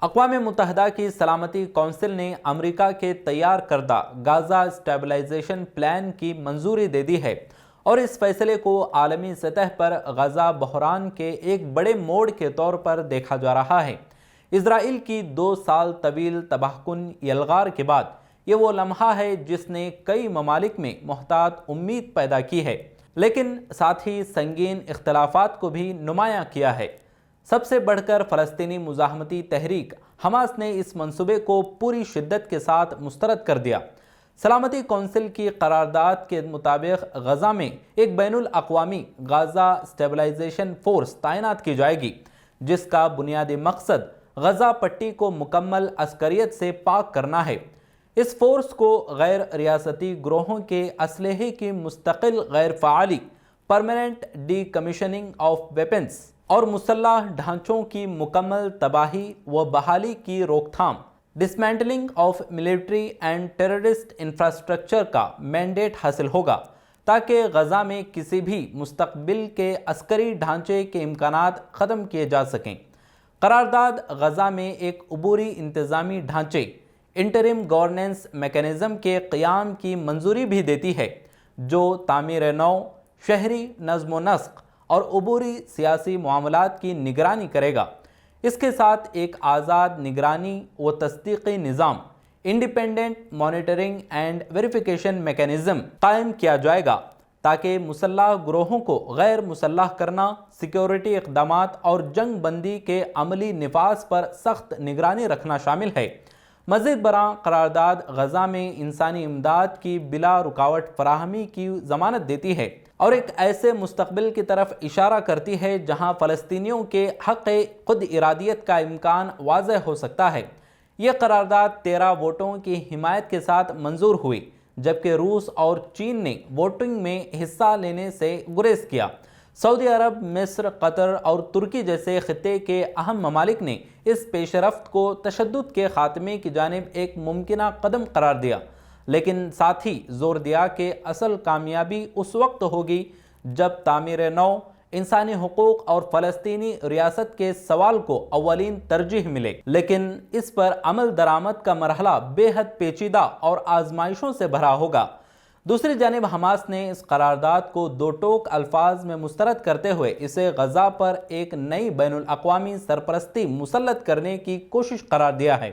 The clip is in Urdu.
اقوام متحدہ کی سلامتی کونسل نے امریکہ کے تیار کردہ غزہ اسٹیبلائزیشن پلان کی منظوری دے دی ہے اور اس فیصلے کو عالمی سطح پر غزہ بحران کے ایک بڑے موڑ کے طور پر دیکھا جا رہا ہے۔ اسرائیل کی 2 سال طویل تباہ کن یلغار کے بعد یہ وہ لمحہ ہے جس نے کئی ممالک میں محتاط امید پیدا کی ہے، لیکن ساتھ ہی سنگین اختلافات کو بھی نمایاں کیا ہے۔ سب سے بڑھ کر فلسطینی مزاحمتی تحریک حماس نے اس منصوبے کو پوری شدت کے ساتھ مسترد کر دیا۔ سلامتی کونسل کی قرارداد کے مطابق غزہ میں ایک بین الاقوامی غزہ اسٹیبلائزیشن فورس تعینات کی جائے گی، جس کا بنیادی مقصد غزہ پٹی کو مکمل عسکریت سے پاک کرنا ہے۔ اس فورس کو غیر ریاستی گروہوں کے اسلحے کی مستقل غیر فعالی، permanent decommissioning of weapons اور مسلح ڈھانچوں کی مکمل تباہی و بحالی کی روک تھام، dismantling of military and terrorist infrastructure کا مینڈیٹ حاصل ہوگا، تاکہ غزہ میں کسی بھی مستقبل کے عسکری ڈھانچے کے امکانات ختم کیے جا سکیں۔ قرارداد غزہ میں ایک عبوری انتظامی ڈھانچے، انٹرم گورننس میکانزم کے قیام کی منظوری بھی دیتی ہے، جو تعمیر نو، شہری نظم و نسق اور عبوری سیاسی معاملات کی نگرانی کرے گا۔ اس کے ساتھ ایک آزاد نگرانی و تصدیقی نظام، independent monitoring and verification mechanism قائم کیا جائے گا، تاکہ مسلح گروہوں کو غیر مسلح کرنا، سیکیورٹی اقدامات اور جنگ بندی کے عملی نفاذ پر سخت نگرانی رکھنا شامل ہے۔ مزید برآں قرارداد غزہ میں انسانی امداد کی بلا رکاوٹ فراہمی کی ضمانت دیتی ہے اور ایک ایسے مستقبل کی طرف اشارہ کرتی ہے جہاں فلسطینیوں کے حق خود ارادیت کا امکان واضح ہو سکتا ہے۔ یہ قرارداد 13 ووٹوں کی حمایت کے ساتھ منظور ہوئی، جبکہ روس اور چین نے ووٹنگ میں حصہ لینے سے گریز کیا۔ سعودی عرب، مصر، قطر اور ترکی جیسے خطے کے اہم ممالک نے اس پیش رفت کو تشدد کے خاتمے کی جانب ایک ممکنہ قدم قرار دیا، لیکن ساتھ ہی زور دیا کہ اصل کامیابی اس وقت ہوگی جب تعمیر نو، انسانی حقوق اور فلسطینی ریاست کے سوال کو اولین ترجیح ملے۔ لیکن اس پر عمل درآمد کا مرحلہ بے حد پیچیدہ اور آزمائشوں سے بھرا ہوگا۔ دوسری جانب حماس نے اس قرارداد کو 2 ٹوک الفاظ میں مسترد کرتے ہوئے اسے غزہ پر ایک نئی بین الاقوامی سرپرستی مسلط کرنے کی کوشش قرار دیا ہے۔